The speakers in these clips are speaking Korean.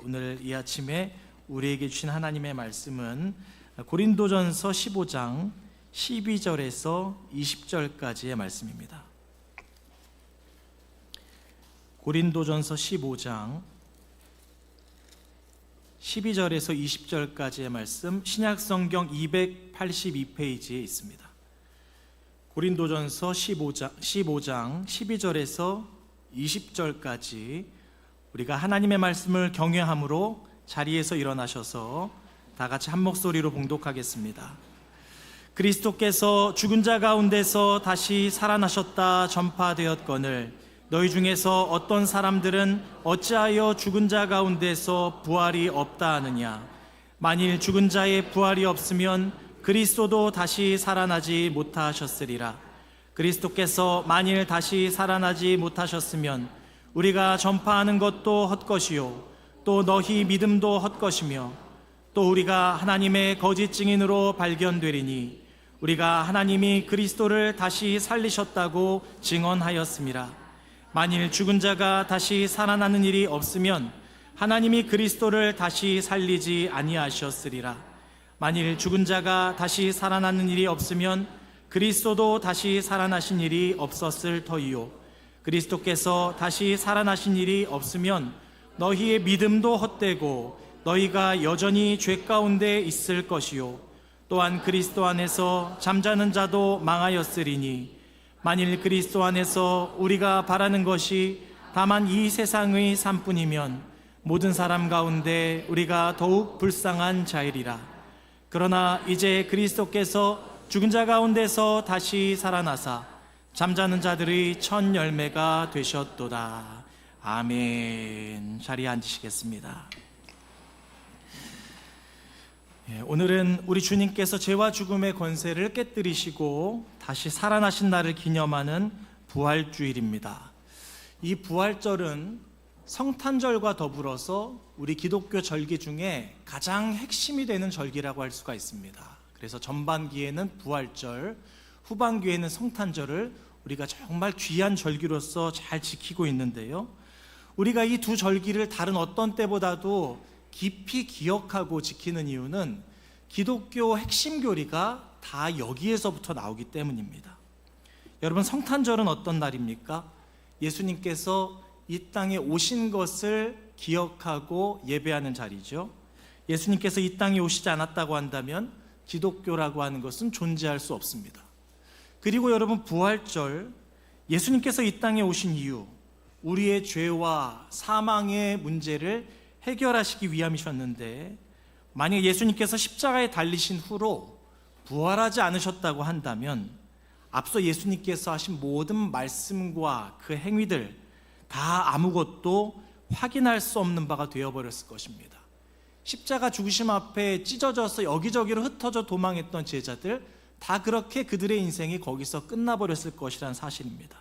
오늘 이 아침에 우리에게 주신 하나님의 말씀은 고린도전서 15장 12절에서 20절까지의 말씀입니다. 고린도전서 15장 12절에서 20절까지의 말씀, 신약성경 282페이지에 있습니다. 고린도전서 15장 12절에서 20절까지 우리가 하나님의 말씀을 경외함으로 자리에서 일어나셔서 다 같이 한 목소리로 봉독하겠습니다. 그리스도께서 죽은 자 가운데서 다시 살아나셨다 전파되었거늘 너희 중에서 어떤 사람들은 어찌하여 죽은 자 가운데서 부활이 없다 하느냐. 만일 죽은 자의 부활이 없으면 그리스도도 다시 살아나지 못하셨으리라. 그리스도께서 만일 다시 살아나지 못하셨으면 우리가 전파하는 것도 헛것이요 또 너희 믿음도 헛것이며 또 우리가 하나님의 거짓 증인으로 발견되리니 우리가 하나님이 그리스도를 다시 살리셨다고 증언하였음이라. 만일 죽은 자가 다시 살아나는 일이 없으면 하나님이 그리스도를 다시 살리지 아니하셨으리라. 만일 죽은 자가 다시 살아나는 일이 없으면 그리스도도 다시 살아나신 일이 없었을 터이요 그리스도께서 다시 살아나신 일이 없으면 너희의 믿음도 헛되고 너희가 여전히 죄 가운데 있을 것이요 또한 그리스도 안에서 잠자는 자도 망하였으리니 만일 그리스도 안에서 우리가 바라는 것이 다만 이 세상의 삶뿐이면 모든 사람 가운데 우리가 더욱 불쌍한 자이리라. 그러나 이제 그리스도께서 죽은 자 가운데서 다시 살아나사 잠자는 자들의 첫 열매가 되셨도다. 아멘. 자리에 앉으시겠습니다. 오늘은 우리 주님께서 죄와 죽음의 권세를 깨뜨리시고 다시 살아나신 날을 기념하는 부활주일입니다. 이 부활절은 성탄절과 더불어서 우리 기독교 절기 중에 가장 핵심이 되는 절기라고 할 수가 있습니다. 그래서 전반기에는 부활절, 후반기에는 성탄절을 우리가 정말 귀한 절기로서 잘 지키고 있는데요, 우리가 이 두 절기를 다른 어떤 때보다도 깊이 기억하고 지키는 이유는 기독교 핵심 교리가 다 여기에서부터 나오기 때문입니다. 여러분, 성탄절은 어떤 날입니까? 예수님께서 이 땅에 오신 것을 기억하고 예배하는 자리죠. 예수님께서 이 땅에 오시지 않았다고 한다면 기독교라고 하는 것은 존재할 수 없습니다. 그리고 여러분, 부활절, 예수님께서 이 땅에 오신 이유, 우리의 죄와 사망의 문제를 해결하시기 위함이셨는데, 만약 예수님께서 십자가에 달리신 후로 부활하지 않으셨다고 한다면 앞서 예수님께서 하신 모든 말씀과 그 행위들 다 아무것도 확인할 수 없는 바가 되어버렸을 것입니다. 십자가 죽으심 앞에 찢어져서 여기저기로 흩어져 도망했던 제자들, 다 그렇게 그들의 인생이 거기서 끝나버렸을 것이라는 사실입니다.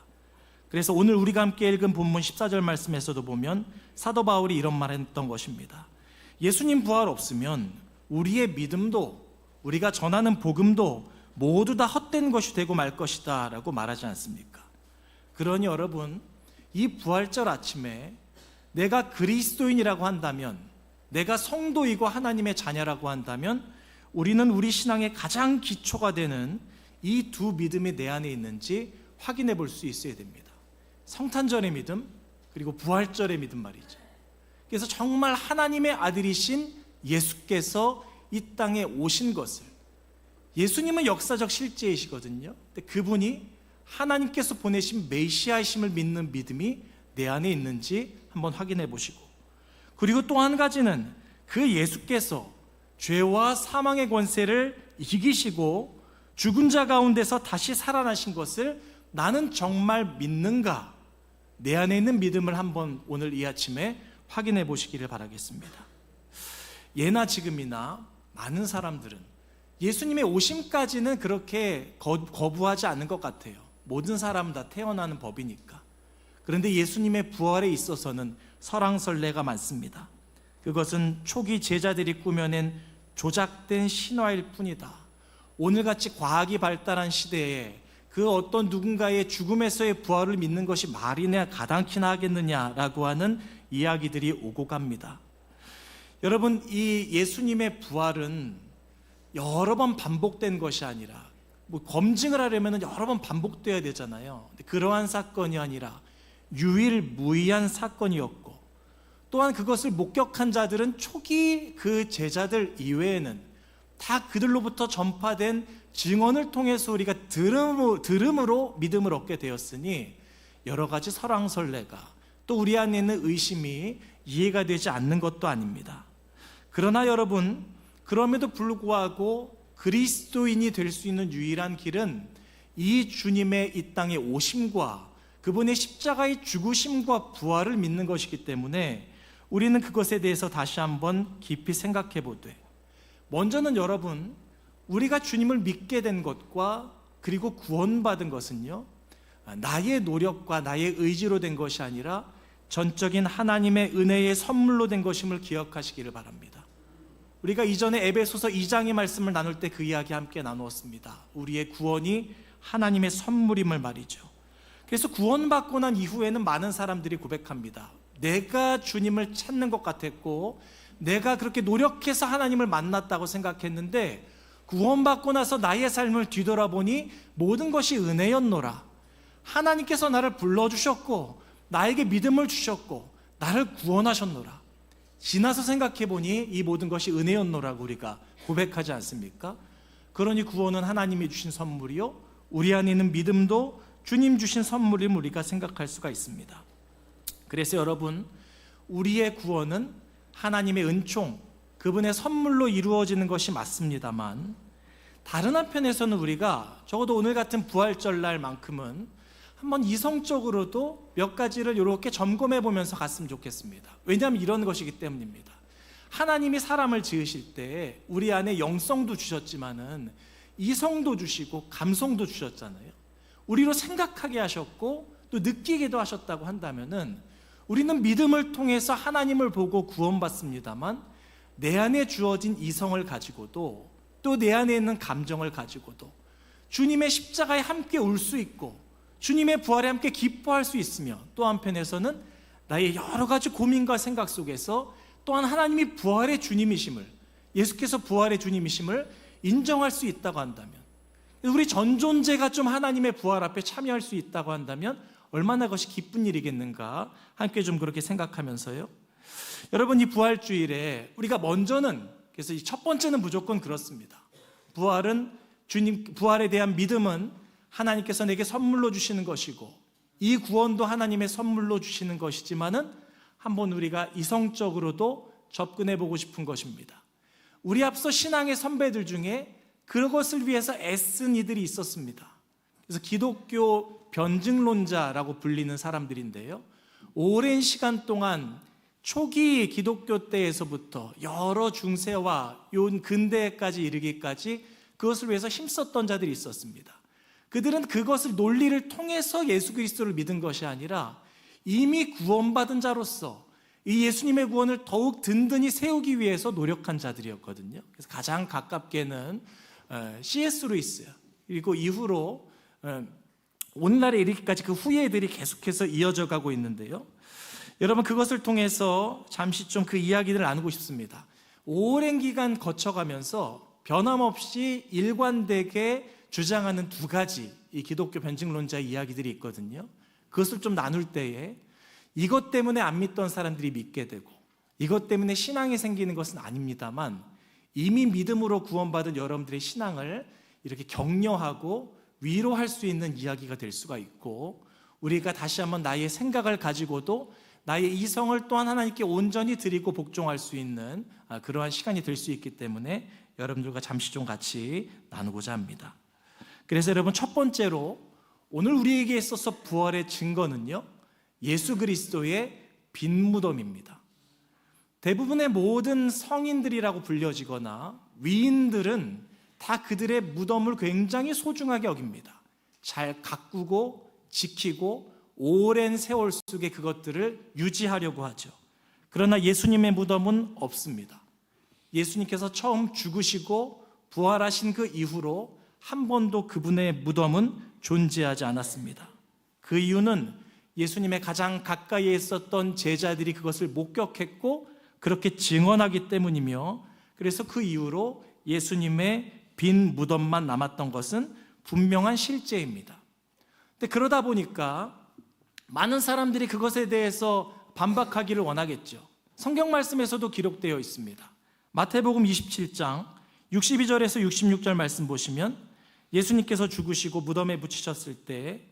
그래서 오늘 우리가 함께 읽은 본문 14절 말씀에서도 보면 사도 바울이 이런 말을 했던 것입니다. 예수님 부활 없으면 우리의 믿음도, 우리가 전하는 복음도 모두 다 헛된 것이 되고 말 것이다 라고 말하지 않습니까? 그러니 여러분, 이 부활절 아침에 내가 그리스도인이라고 한다면, 내가 성도이고 하나님의 자녀라고 한다면 우리는 우리 신앙의 가장 기초가 되는 이 두 믿음이 내 안에 있는지 확인해 볼 수 있어야 됩니다. 성탄절의 믿음, 그리고 부활절의 믿음 말이죠. 그래서 정말 하나님의 아들이신 예수께서 이 땅에 오신 것을, 예수님은 역사적 실제이시거든요. 근데 그분이 하나님께서 보내신 메시아이심을 믿는 믿음이 내 안에 있는지 한번 확인해 보시고, 그리고 또 한 가지는 그 예수께서 죄와 사망의 권세를 이기시고 죽은 자 가운데서 다시 살아나신 것을 나는 정말 믿는가? 내 안에 있는 믿음을 한번 오늘 이 아침에 확인해 보시기를 바라겠습니다. 예나 지금이나 많은 사람들은 예수님의 오심까지는 그렇게 거부하지 않는 것 같아요. 모든 사람은 다 태어나는 법이니까. 그런데 예수님의 부활에 있어서는 설왕설래가 많습니다. 그것은 초기 제자들이 꾸며낸 조작된 신화일 뿐이다. 오늘같이 과학이 발달한 시대에 그 어떤 누군가의 죽음에서의 부활을 믿는 것이 말이나 가당키나 하겠느냐라고 하는 이야기들이 오고 갑니다. 여러분, 이 예수님의 부활은 여러 번 반복된 것이 아니라, 검증을 하려면 여러 번 반복돼야 되잖아요. 근데 그러한 사건이 아니라 유일무이한 사건이었고, 또한 그것을 목격한 자들은 초기 그 제자들 이외에는 다 그들로부터 전파된 증언을 통해서 우리가 들음으로 믿음을 얻게 되었으니, 여러 가지 설왕설래가 또 우리 안에 있는 의심이 이해가 되지 않는 것도 아닙니다. 그러나 여러분, 그럼에도 불구하고 그리스도인이 될 수 있는 유일한 길은 이 주님의 이 땅에 오심과 그분의 십자가의 죽으심과 부활을 믿는 것이기 때문에 우리는 그것에 대해서 다시 한번 깊이 생각해 보되, 먼저는 여러분, 우리가 주님을 믿게 된 것과 그리고 구원받은 것은요, 나의 노력과 나의 의지로 된 것이 아니라 전적인 하나님의 은혜의 선물로 된 것임을 기억하시기를 바랍니다. 우리가 이전에 에베소서 2장의 말씀을 나눌 때 그 이야기 함께 나누었습니다. 우리의 구원이 하나님의 선물임을 말이죠. 그래서 구원받고 난 이후에는 많은 사람들이 고백합니다. 내가 주님을 찾는 것 같았고, 내가 그렇게 노력해서 하나님을 만났다고 생각했는데, 구원받고 나서 나의 삶을 뒤돌아보니 모든 것이 은혜였노라. 하나님께서 나를 불러주셨고 나에게 믿음을 주셨고 나를 구원하셨노라. 지나서 생각해보니 이 모든 것이 은혜였노라고 우리가 고백하지 않습니까? 그러니 구원은 하나님이 주신 선물이요, 우리 안에 있는 믿음도 주님 주신 선물임을 우리가 생각할 수가 있습니다. 그래서 여러분, 우리의 구원은 하나님의 은총, 그분의 선물로 이루어지는 것이 맞습니다만, 다른 한편에서는 우리가 적어도 오늘 같은 부활절 날만큼은 한번 이성적으로도 몇 가지를 이렇게 점검해 보면서 갔으면 좋겠습니다. 왜냐하면 이런 것이기 때문입니다. 하나님이 사람을 지으실 때 우리 안에 영성도 주셨지만은 이성도 주시고 감성도 주셨잖아요. 우리로 생각하게 하셨고 또 느끼기도 하셨다고 한다면은, 우리는 믿음을 통해서 하나님을 보고 구원받습니다만, 내 안에 주어진 이성을 가지고도 또 내 안에 있는 감정을 가지고도 주님의 십자가에 함께 울 수 있고 주님의 부활에 함께 기뻐할 수 있으며, 또 한편에서는 나의 여러 가지 고민과 생각 속에서 또한 하나님이 부활의 주님이심을, 예수께서 부활의 주님이심을 인정할 수 있다고 한다면, 우리 전 존재가 좀 하나님의 부활 앞에 참여할 수 있다고 한다면 얼마나 그것이 기쁜 일이겠는가, 함께 좀 그렇게 생각하면서요, 여러분, 이 부활주일에 우리가 먼저는, 그래서 이 첫 번째는 무조건 그렇습니다. 부활은 부활에 대한 믿음은 하나님께서 내게 선물로 주시는 것이고, 이 구원도 하나님의 선물로 주시는 것이지만은 한번 우리가 이성적으로도 접근해 보고 싶은 것입니다. 우리 앞서 신앙의 선배들 중에 그것을 위해서 애쓴 이들이 있었습니다. 그래서 기독교 변증론자라고 불리는 사람들인데요, 오랜 시간 동안 초기 기독교 때에서부터 여러 중세와 근대까지 이르기까지 그것을 위해서 힘썼던 자들이 있었습니다. 그들은 그것을 논리를 통해서 예수 그리스도를 믿은 것이 아니라 이미 구원받은 자로서 이 예수님의 구원을 더욱 든든히 세우기 위해서 노력한 자들이었거든요. 그래서 가장 가깝게는 C.S. 루이스, 그리고 이후로 오늘날에 이르기까지 그 후예들이 계속해서 이어져 가고 있는데요, 여러분, 그것을 통해서 잠시 좀 그 이야기를 나누고 싶습니다. 오랜 기간 거쳐가면서 변함없이 일관되게 주장하는 두 가지 이 기독교 변증론자의 이야기들이 있거든요. 그것을 좀 나눌 때에 이것 때문에 안 믿던 사람들이 믿게 되고, 이것 때문에 신앙이 생기는 것은 아닙니다만, 이미 믿음으로 구원받은 여러분들의 신앙을 이렇게 격려하고 위로할 수 있는 이야기가 될 수가 있고, 우리가 다시 한번 나의 생각을 가지고도 나의 이성을 또한 하나님께 온전히 드리고 복종할 수 있는 그러한 시간이 될 수 있기 때문에 여러분들과 잠시 좀 같이 나누고자 합니다. 그래서 여러분, 첫 번째로 오늘 우리에게 있어서 부활의 증거는요, 예수 그리스도의 빈 무덤입니다. 대부분의 모든 성인들이라고 불려지거나 위인들은 다 그들의 무덤을 굉장히 소중하게 여깁니다. 잘 가꾸고 지키고 오랜 세월 속에 그것들을 유지하려고 하죠. 그러나 예수님의 무덤은 없습니다. 예수님께서 처음 죽으시고 부활하신 그 이후로 한 번도 그분의 무덤은 존재하지 않았습니다. 그 이유는 예수님의 가장 가까이에 있었던 제자들이 그것을 목격했고 그렇게 증언하기 때문이며, 그래서 그 이후로 예수님의 빈 무덤만 남았던 것은 분명한 실제입니다. 근데 그러다 보니까 많은 사람들이 그것에 대해서 반박하기를 원하겠죠. 성경 말씀에서도 기록되어 있습니다. 마태복음 27장 62절에서 66절 말씀 보시면 예수님께서 죽으시고 무덤에 붙이셨을 때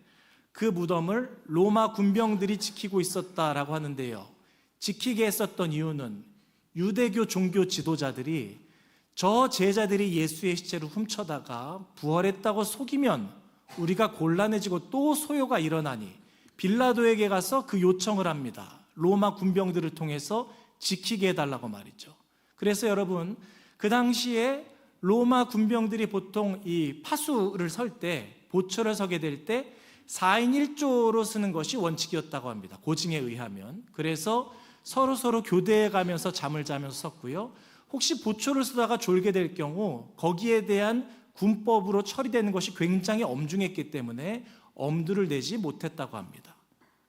그 무덤을 로마 군병들이 지키고 있었다라고 하는데요, 지키게 했었던 이유는 유대교 종교 지도자들이 저 제자들이 예수의 시체를 훔쳐다가 부활했다고 속이면 우리가 곤란해지고 또 소요가 일어나니 빌라도에게 가서 그 요청을 합니다. 로마 군병들을 통해서 지키게 해달라고 말이죠. 그래서 여러분, 그 당시에 로마 군병들이 보통 이 파수를 설 때, 보초를 서게 될 때 4인 1조로 쓰는 것이 원칙이었다고 합니다. 고증에 의하면. 그래서 서로 교대해 가면서 잠을 자면서 섰고요, 혹시 보초를 쓰다가 졸게 될 경우 거기에 대한 군법으로 처리되는 것이 굉장히 엄중했기 때문에 엄두를 내지 못했다고 합니다.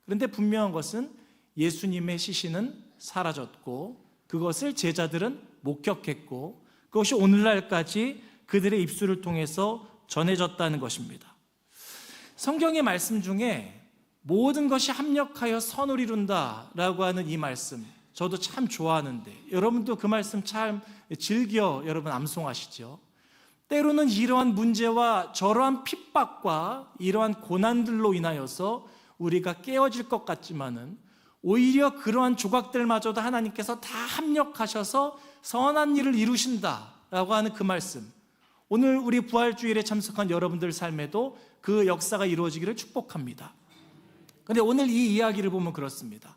그런데 분명한 것은 예수님의 시신은 사라졌고 그것을 제자들은 목격했고 그것이 오늘날까지 그들의 입술을 통해서 전해졌다는 것입니다. 성경의 말씀 중에 모든 것이 합력하여 선을 이룬다라고 하는 이 말씀, 저도 참 좋아하는데 여러분도 그 말씀 참 즐겨 여러분 암송하시죠. 때로는 이러한 문제와 저러한 핍박과 이러한 고난들로 인하여서 우리가 깨어질 것 같지만은 오히려 그러한 조각들마저도 하나님께서 다 합력하셔서 선한 일을 이루신다라고 하는 그 말씀, 오늘 우리 부활주일에 참석한 여러분들 삶에도 그 역사가 이루어지기를 축복합니다. 그런데 오늘 이 이야기를 보면 그렇습니다.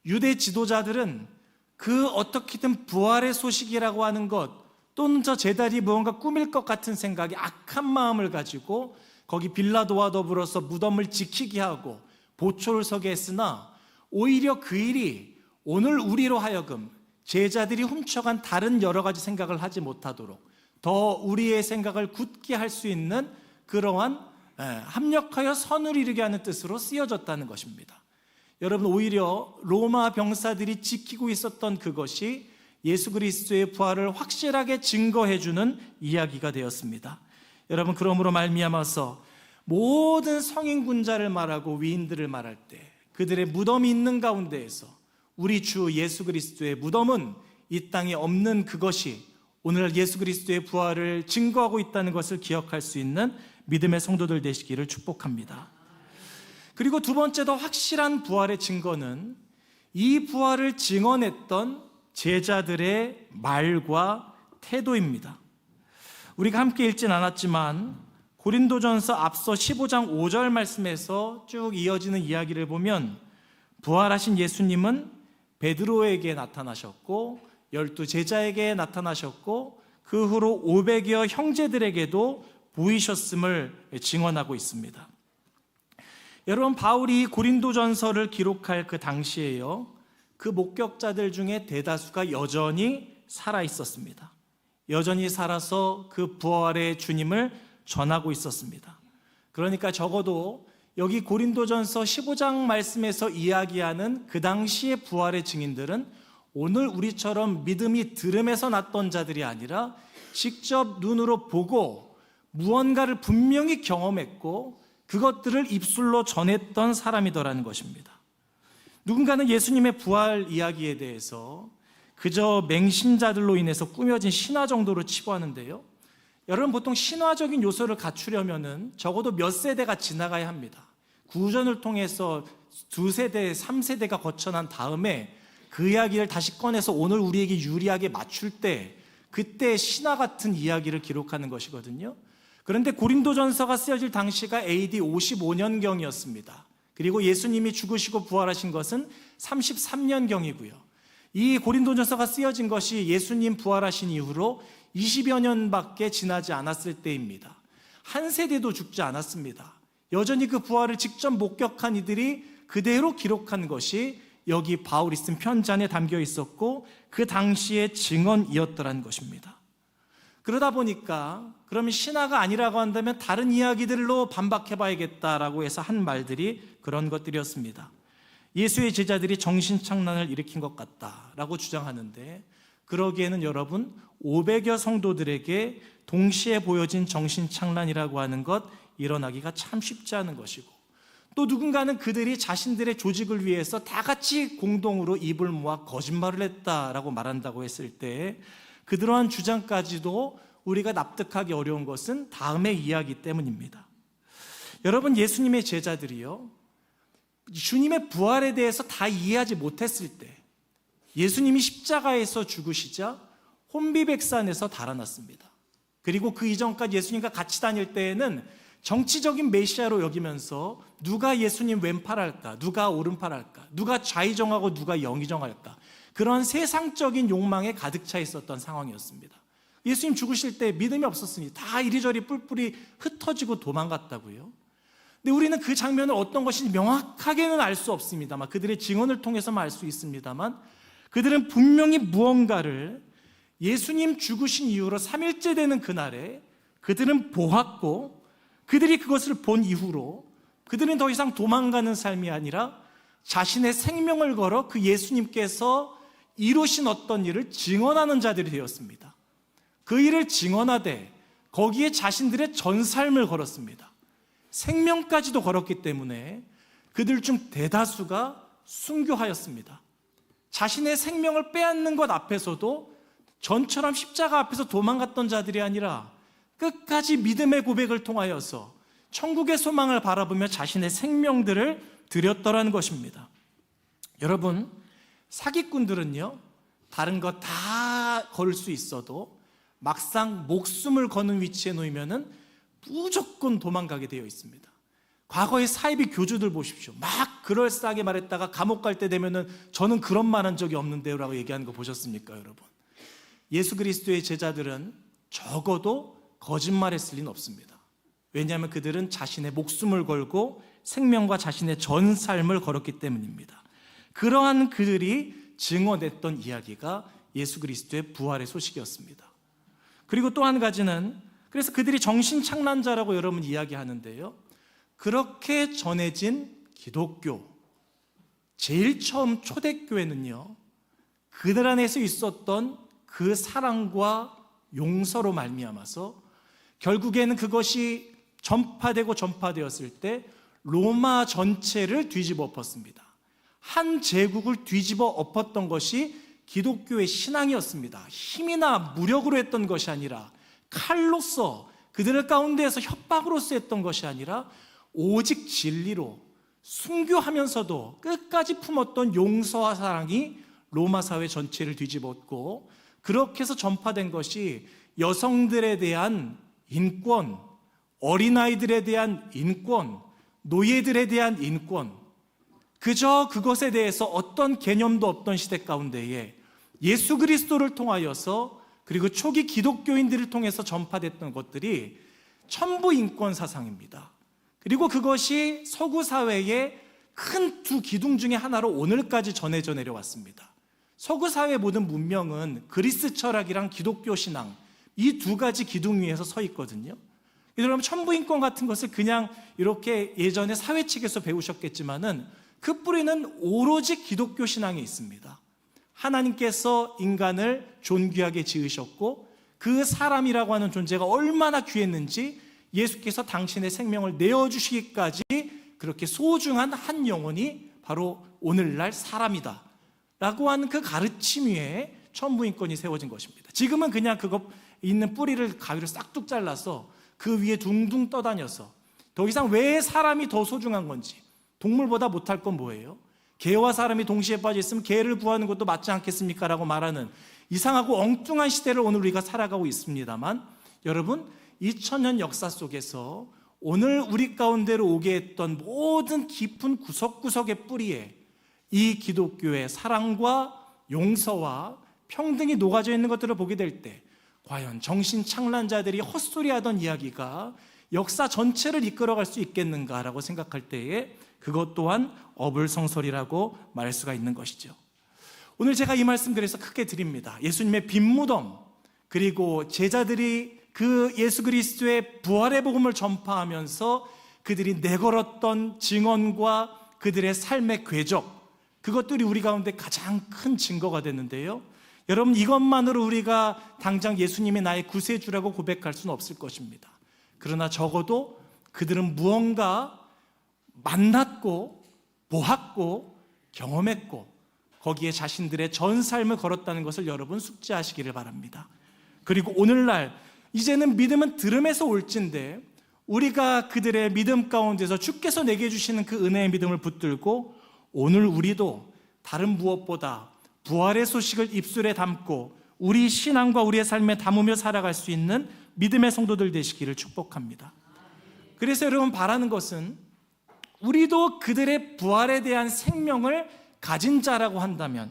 유대 지도자들은 그 어떻게든 부활의 소식이라고 하는 것 또는 저 제자들이 무언가 꾸밀 것 같은 생각에 악한 마음을 가지고 거기 빌라도와 더불어서 무덤을 지키게 하고 보초를 서게 했으나 오히려 그 일이 오늘 우리로 하여금 제자들이 훔쳐간 다른 여러 가지 생각을 하지 못하도록 더 우리의 생각을 굳게 할 수 있는 그러한 합력하여 선을 이루게 하는 뜻으로 쓰여졌다는 것입니다. 여러분, 오히려 로마 병사들이 지키고 있었던 그것이 예수 그리스도의 부활을 확실하게 증거해주는 이야기가 되었습니다. 여러분, 그러므로 말미암아서 모든 성인 군자를 말하고 위인들을 말할 때 그들의 무덤이 있는 가운데에서 우리 주 예수 그리스도의 무덤은 이 땅에 없는 그것이 오늘날 예수 그리스도의 부활을 증거하고 있다는 것을 기억할 수 있는 믿음의 성도들 되시기를 축복합니다. 그리고 두 번째 더 확실한 부활의 증거는 이 부활을 증언했던 제자들의 말과 태도입니다. 우리가 함께 읽진 않았지만 고린도전서 앞서 15장 5절 말씀에서 쭉 이어지는 이야기를 보면 부활하신 예수님은 베드로에게 나타나셨고 12제자에게 나타나셨고 그 후로 500여 형제들에게도 보이셨음을 증언하고 있습니다. 여러분, 바울이 고린도전서를 기록할 그 당시에요, 그 목격자들 중에 대다수가 여전히 살아 있었습니다. 여전히 살아서 그 부활의 주님을 전하고 있었습니다. 그러니까 적어도 여기 고린도전서 15장 말씀에서 이야기하는 그 당시의 부활의 증인들은 오늘 우리처럼 믿음이 들음에서 났던 자들이 아니라 직접 눈으로 보고 무언가를 분명히 경험했고 그것들을 입술로 전했던 사람이더라는 것입니다. 누군가는 예수님의 부활 이야기에 대해서 그저 맹신자들로 인해서 꾸며진 신화 정도로 치부하는데요, 여러분, 보통 신화적인 요소를 갖추려면은 적어도 몇 세대가 지나가야 합니다. 구전을 통해서 2세대, 3세대가 거쳐난 다음에 그 이야기를 다시 꺼내서 오늘 우리에게 유리하게 맞출 때 그때 신화 같은 이야기를 기록하는 것이거든요. 그런데 고린도전서가 쓰여질 당시가 AD 55년경이었습니다. 그리고 예수님이 죽으시고 부활하신 것은 33년경이고요. 이 고린도전서가 쓰여진 것이 예수님 부활하신 이후로 20여 년밖에 지나지 않았을 때입니다. 한 세대도 죽지 않았습니다. 여전히 그 부활을 직접 목격한 이들이 그대로 기록한 것이 여기 바울이 쓴 편지 안에 담겨 있었고 그 당시의 증언이었더라는 것입니다. 그러다 보니까 그러면 신화가 아니라고 한다면 다른 이야기들로 반박해봐야겠다라고 해서 한 말들이 그런 것들이었습니다. 예수의 제자들이 정신착란을 일으킨 것 같다라고 주장하는데, 그러기에는 여러분 500여 성도들에게 동시에 보여진 정신착란이라고 하는 것 일어나기가 참 쉽지 않은 것이고, 또 누군가는 그들이 자신들의 조직을 위해서 다 같이 공동으로 입을 모아 거짓말을 했다라고 말한다고 했을 때, 그러한 주장까지도 우리가 납득하기 어려운 것은 다음의 이야기 때문입니다. 여러분, 예수님의 제자들이요, 주님의 부활에 대해서 다 이해하지 못했을 때, 예수님이 십자가에서 죽으시자 혼비백산에서 달아났습니다. 그리고 그 이전까지 예수님과 같이 다닐 때에는 정치적인 메시아로 여기면서 누가 예수님 왼팔 할까, 누가 오른팔 할까, 누가 좌의정하고 누가 영의정할까, 그런 세상적인 욕망에 가득 차 있었던 상황이었습니다. 예수님 죽으실 때 믿음이 없었으니 다 이리저리 뿔뿔이 흩어지고 도망갔다고요. 근데 우리는 그 장면을 어떤 것인지 명확하게는 알 수 없습니다만, 그들의 증언을 통해서만 알 수 있습니다만, 그들은 분명히 무언가를 예수님 죽으신 이후로 3일째 되는 그날에 그들은 보았고, 그들이 그것을 본 이후로 그들은 더 이상 도망가는 삶이 아니라 자신의 생명을 걸어 그 예수님께서 이루신 어떤 일을 증언하는 자들이 되었습니다. 그 일을 증언하되 거기에 자신들의 전 삶을 걸었습니다. 생명까지도 걸었기 때문에 그들 중 대다수가 순교하였습니다. 자신의 생명을 빼앗는 것 앞에서도 전처럼 십자가 앞에서 도망갔던 자들이 아니라 끝까지 믿음의 고백을 통하여서 천국의 소망을 바라보며 자신의 생명들을 드렸더라는 것입니다. 여러분, 사기꾼들은요, 다른 거 다 걸 수 있어도 막상 목숨을 거는 위치에 놓이면은 무조건 도망가게 되어 있습니다. 과거의 사이비 교주들 보십시오. 막 그럴싸하게 말했다가 감옥 갈 때 되면은 저는 그런 말 한 적이 없는데요 라고 얘기하는 거 보셨습니까, 여러분? 예수 그리스도의 제자들은 적어도 거짓말했을 리는 없습니다. 왜냐하면 그들은 자신의 목숨을 걸고 생명과 자신의 전 삶을 걸었기 때문입니다. 그러한 그들이 증언했던 이야기가 예수 그리스도의 부활의 소식이었습니다. 그리고 또 한 가지는, 그래서 그들이 정신착란자라고 여러분 이야기하는데요, 그렇게 전해진 기독교, 제일 처음 초대교회는요, 그들 안에서 있었던 그 사랑과 용서로 말미암아서 결국에는 그것이 전파되었을 때 로마 전체를 뒤집어 엎었습니다. 한 제국을 뒤집어 엎었던 것이 기독교의 신앙이었습니다. 힘이나 무력으로 했던 것이 아니라, 칼로서 그들 가운데에서 협박으로서 했던 것이 아니라 오직 진리로 순교하면서도 끝까지 품었던 용서와 사랑이 로마 사회 전체를 뒤집었고, 그렇게 해서 전파된 것이 여성들에 대한 인권, 어린아이들에 대한 인권, 노예들에 대한 인권, 그저 그것에 대해서 어떤 개념도 없던 시대 가운데에 예수 그리스도를 통하여서, 그리고 초기 기독교인들을 통해서 전파됐던 것들이 천부인권 사상입니다. 그리고 그것이 서구 사회의 큰 두 기둥 중에 하나로 오늘까지 전해져 내려왔습니다. 서구 사회 모든 문명은 그리스 철학이랑 기독교 신앙, 이 두 가지 기둥 위에서 서 있거든요. 여러분, 천부인권 같은 것을 그냥 이렇게 예전에 사회책에서 배우셨겠지만은 그 뿌리는 오로지 기독교 신앙에 있습니다. 하나님께서 인간을 존귀하게 지으셨고, 그 사람이라고 하는 존재가 얼마나 귀했는지 예수께서 당신의 생명을 내어주시기까지 그렇게 소중한 한 영혼이 바로 오늘날 사람이다 라고 하는 그 가르침 위에 천부인권이 세워진 것입니다. 지금은 그냥 그거 있는 뿌리를 가위로 싹둑 잘라서 그 위에 둥둥 떠다녀서 더 이상 왜 사람이 더 소중한 건지, 동물보다 못할 건 뭐예요? 개와 사람이 동시에 빠져 있으면 개를 구하는 것도 맞지 않겠습니까? 라고 말하는 이상하고 엉뚱한 시대를 오늘 우리가 살아가고 있습니다만, 여러분, 2000년 역사 속에서 오늘 우리 가운데로 오게 했던 모든 깊은 구석구석의 뿌리에 이 기독교의 사랑과 용서와 평등이 녹아져 있는 것들을 보게 될 때, 과연 정신착란자들이 헛소리하던 이야기가 역사 전체를 이끌어갈 수 있겠는가라고 생각할 때에 그것 또한 어불성설이라고 말할 수가 있는 것이죠. 오늘 제가 이 말씀 그래서 크게 드립니다. 예수님의 빈 무덤, 그리고 제자들이 그 예수 그리스도의 부활의 복음을 전파하면서 그들이 내걸었던 증언과 그들의 삶의 궤적, 그것들이 우리 가운데 가장 큰 증거가 되는데요. 여러분, 이것만으로 우리가 당장 예수님이 나의 구세주라고 고백할 수는 없을 것입니다. 그러나 적어도 그들은 무언가 만났고 보았고 경험했고 거기에 자신들의 전 삶을 걸었다는 것을 여러분 숙지하시기를 바랍니다. 그리고 오늘날 이제는 믿음은 들음에서 올진데 우리가 그들의 믿음 가운데서 주께서 내게 주시는 그 은혜의 믿음을 붙들고 오늘 우리도 다른 무엇보다 부활의 소식을 입술에 담고 우리 신앙과 우리의 삶에 담으며 살아갈 수 있는 믿음의 성도들 되시기를 축복합니다. 그래서 여러분, 바라는 것은 우리도 그들의 부활에 대한 생명을 가진 자라고 한다면,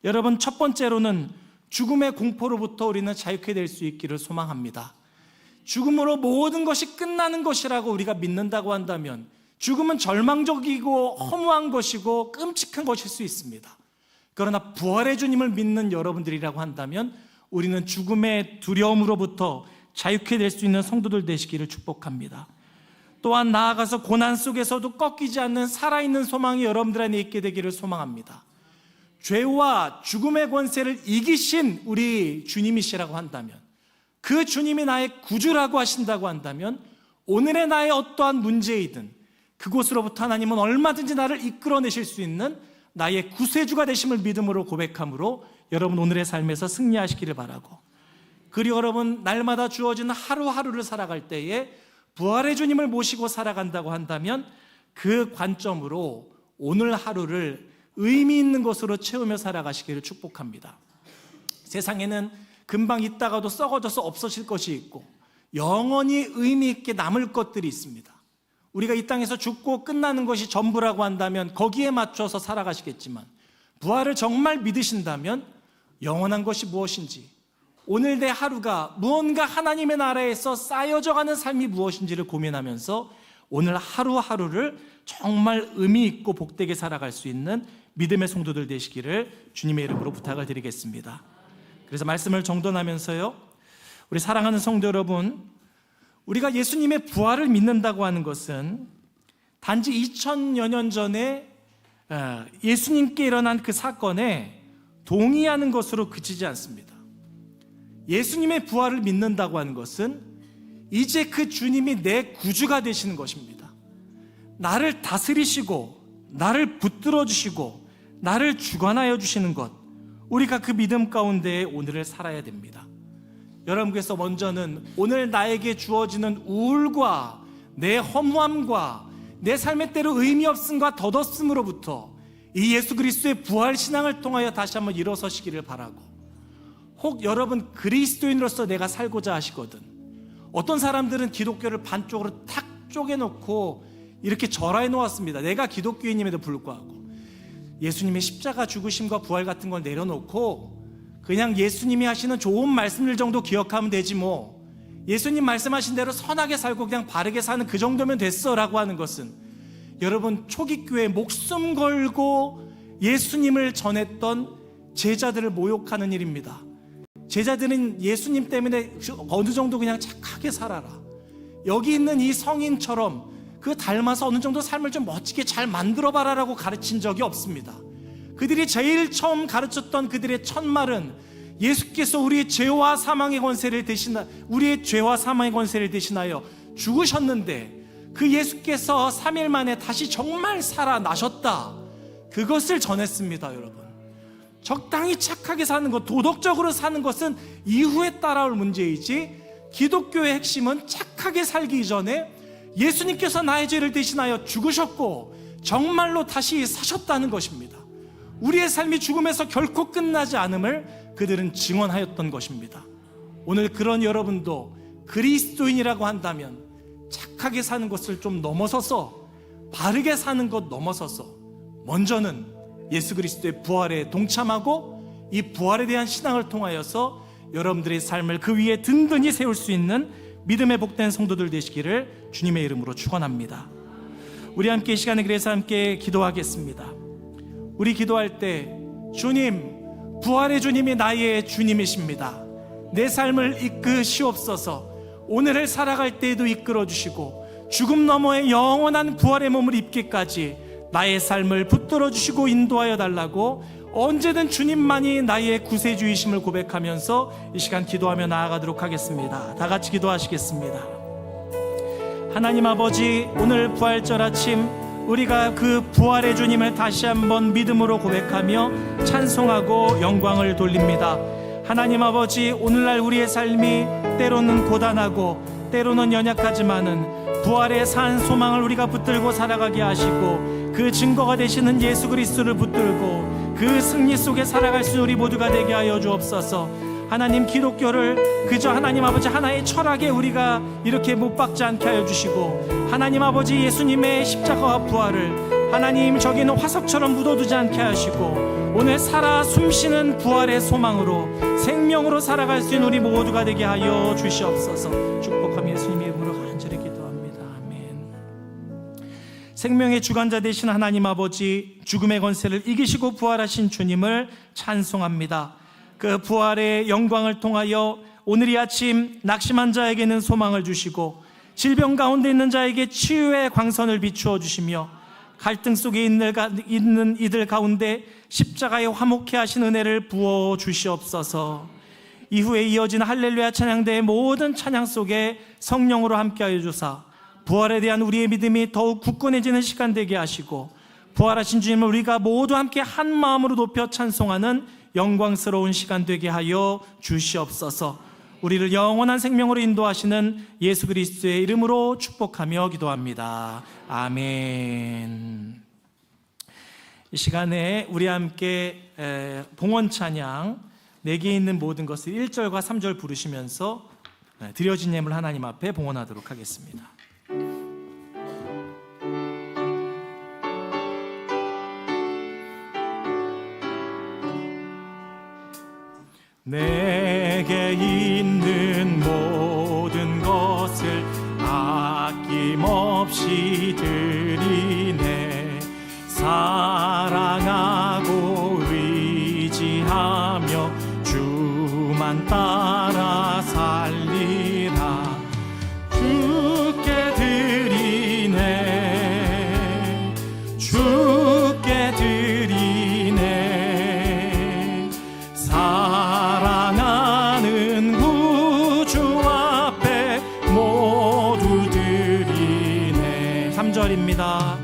여러분, 첫 번째로는 죽음의 공포로부터 우리는 자유케 될 수 있기를 소망합니다. 죽음으로 모든 것이 끝나는 것이라고 우리가 믿는다고 한다면 죽음은 절망적이고 허무한 것이고 끔찍한 것일 수 있습니다. 그러나 부활의 주님을 믿는 여러분들이라고 한다면 우리는 죽음의 두려움으로부터 자유케 될 수 있는 성도들 되시기를 축복합니다. 또한 나아가서 고난 속에서도 꺾이지 않는 살아있는 소망이 여러분들 안에 있게 되기를 소망합니다. 죄와 죽음의 권세를 이기신 우리 주님이시라고 한다면, 그 주님이 나의 구주라고 하신다고 한다면 오늘의 나의 어떠한 문제이든 그곳으로부터 하나님은 얼마든지 나를 이끌어내실 수 있는 나의 구세주가 되심을 믿음으로 고백함으로 여러분 오늘의 삶에서 승리하시기를 바라고, 그리고 여러분 날마다 주어지는 하루하루를 살아갈 때에 부활의 주님을 모시고 살아간다고 한다면 그 관점으로 오늘 하루를 의미 있는 것으로 채우며 살아가시기를 축복합니다. 세상에는 금방 있다가도 썩어져서 없어질 것이 있고 영원히 의미 있게 남을 것들이 있습니다. 우리가 이 땅에서 죽고 끝나는 것이 전부라고 한다면 거기에 맞춰서 살아가시겠지만, 부활을 정말 믿으신다면 영원한 것이 무엇인지, 오늘 내 하루가 무언가 하나님의 나라에서 쌓여져가는 삶이 무엇인지를 고민하면서 오늘 하루하루를 정말 의미 있고 복되게 살아갈 수 있는 믿음의 성도들 되시기를 주님의 이름으로 부탁을 드리겠습니다. 그래서 말씀을 정돈하면서요, 우리 사랑하는 성도 여러분, 우리가 예수님의 부활을 믿는다고 하는 것은 단지 2000여 년 전에 예수님께 일어난 그 사건에 동의하는 것으로 그치지 않습니다. 예수님의 부활을 믿는다고 하는 것은 이제 그 주님이 내 구주가 되시는 것입니다. 나를 다스리시고 나를 붙들어 주시고 나를 주관하여 주시는 것, 우리가 그 믿음 가운데 오늘을 살아야 됩니다. 여러분께서 먼저는 오늘 나에게 주어지는 우울과 내 허무함과 내 삶의 때로 의미 없음과 덧없음으로부터 이 예수 그리스도의 부활 신앙을 통하여 다시 한번 일어서시기를 바라고, 혹 여러분 그리스도인으로서 내가 살고자 하시거든, 어떤 사람들은 기독교를 반쪽으로 탁 쪼개놓고 이렇게 절하해 놓았습니다. 내가 기독교인임에도 불구하고 예수님의 십자가 죽으심과 부활 같은 걸 내려놓고 그냥 예수님이 하시는 좋은 말씀들 정도 기억하면 되지 뭐, 예수님 말씀하신 대로 선하게 살고 그냥 바르게 사는 그 정도면 됐어 라고 하는 것은 여러분 초기교회 목숨 걸고 예수님을 전했던 제자들을 모욕하는 일입니다. 제자들은 예수님 때문에 어느 정도 그냥 착하게 살아라, 여기 있는 이 성인처럼 그 닮아서 어느 정도 삶을 좀 멋지게 잘 만들어봐라 라고 가르친 적이 없습니다. 그들이 제일 처음 가르쳤던 그들의 첫말은 예수께서 우리의 죄와 사망의 권세를 대신하여 죽으셨는데 그 예수께서 3일 만에 다시 정말 살아나셨다, 그것을 전했습니다. 여러분, 적당히 착하게 사는 것, 도덕적으로 사는 것은 이후에 따라올 문제이지, 기독교의 핵심은 착하게 살기 전에 예수님께서 나의 죄를 대신하여 죽으셨고 정말로 다시 사셨다는 것입니다. 우리의 삶이 죽음에서 결코 끝나지 않음을 그들은 증언하였던 것입니다. 오늘 그런 여러분도 그리스도인이라고 한다면 착하게 사는 것을 좀 넘어서서, 바르게 사는 것 넘어서서 먼저는 예수 그리스도의 부활에 동참하고 이 부활에 대한 신앙을 통하여서 여러분들의 삶을 그 위에 든든히 세울 수 있는 믿음의 복된 성도들 되시기를 주님의 이름으로 축원합니다. 우리 함께 이 시간에 그래서 함께 기도하겠습니다. 우리 기도할 때 주님, 부활의 주님이 나의 주님이십니다. 내 삶을 이끄시옵소서. 오늘을 살아갈 때에도 이끌어 주시고 죽음 너머의 영원한 부활의 몸을 입기까지 나의 삶을 붙들어 주시고 인도하여 달라고 언제든 주님만이 나의 구세주이심을 고백하면서 이 시간 기도하며 나아가도록 하겠습니다. 다 같이 기도하시겠습니다. 하나님 아버지, 오늘 부활절 아침 우리가 그 부활의 주님을 다시 한번 믿음으로 고백하며 찬송하고 영광을 돌립니다. 하나님 아버지, 오늘날 우리의 삶이 때로는 고단하고 때로는 연약하지만은 부활의 산 소망을 우리가 붙들고 살아가게 하시고 그 증거가 되시는 예수 그리스도를 붙들고 그 승리 속에 살아갈 수 있는 우리 모두가 되게 하여 주옵소서. 하나님, 기독교를 그저 하나님 아버지 하나의 철학에 우리가 이렇게 못 박지 않게 하여 주시고, 하나님 아버지 예수님의 십자가와 부활을 하나님 저기는 화석처럼 묻어두지 않게 하시고, 오늘 살아 숨쉬는 부활의 소망으로 생명으로 살아갈 수 있는 우리 모두가 되게 하여 주시옵소서. 축복하며 예수님의 이름으로 간절히 기도합니다. 아멘. 생명의 주관자 되신 하나님 아버지, 죽음의 권세를 이기시고 부활하신 주님을 찬송합니다. 그 부활의 영광을 통하여 오늘 이 아침 낙심한 자에게는 소망을 주시고 질병 가운데 있는 자에게 치유의 광선을 비추어 주시며 갈등 속에 있는 이들 가운데 십자가에 화목케 하신 은혜를 부어 주시옵소서. 이후에 이어지는 할렐루야 찬양대의 모든 찬양 속에 성령으로 함께하여 주사 부활에 대한 우리의 믿음이 더욱 굳건해지는 시간 되게 하시고, 부활하신 주님을 우리가 모두 함께 한 마음으로 높여 찬송하는 영광스러운 시간 되게 하여 주시옵소서. 우리를 영원한 생명으로 인도하시는 예수 그리스도의 이름으로 축복하며 기도합니다. 아멘. 이 시간에 우리 함께 봉헌 찬양 내게 있는 모든 것을 1절과 3절 부르시면서 드려진 예물 하나님 앞에 봉헌하도록 하겠습니다. 내게 있는 모든 것을 아낌없이 드리네. 사랑하고 의지하며 주만 따라 살리라. 주께 드리네. 주께 드리네. 사랑하는 구주 앞에 모두 드리네. 3절입니다.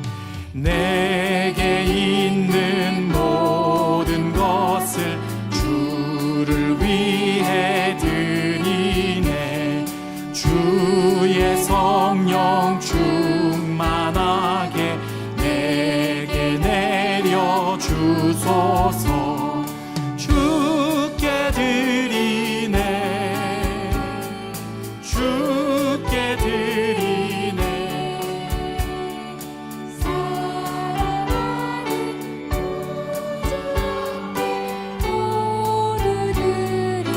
내게 있는 모든 것을 주를 위해 드리네. 주의 성령 충만하게 내게 내려 주소서. 주께 드리네. 주께 드리네. 사랑하는 구주 앞에 모두 드리네.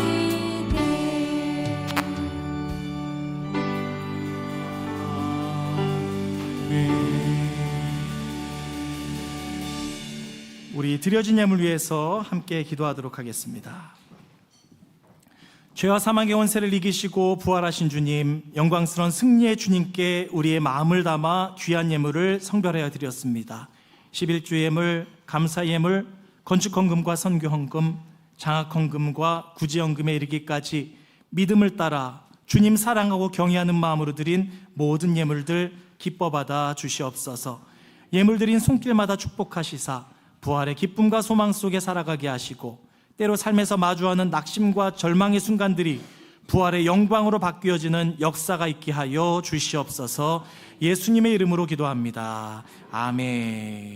우리 드려진 예물 위해서 함께 기도하도록 하겠습니다. 죄와 사망의 권세를 이기시고 부활하신 주님, 영광스러운 승리의 주님께 우리의 마음을 담아 귀한 예물을 성별하여 드렸습니다. 11주 예물, 감사 예물, 건축헌금과 선교헌금, 장학헌금과 구제헌금에 이르기까지 믿음을 따라 주님 사랑하고 경외하는 마음으로 드린 모든 예물들 기뻐 받아 주시옵소서. 예물 드린 손길마다 축복하시사 부활의 기쁨과 소망 속에 살아가게 하시고, 때로 삶에서 마주하는 낙심과 절망의 순간들이 부활의 영광으로 바뀌어지는 역사가 있게 하여 주시옵소서. 예수님의 이름으로 기도합니다. 아멘.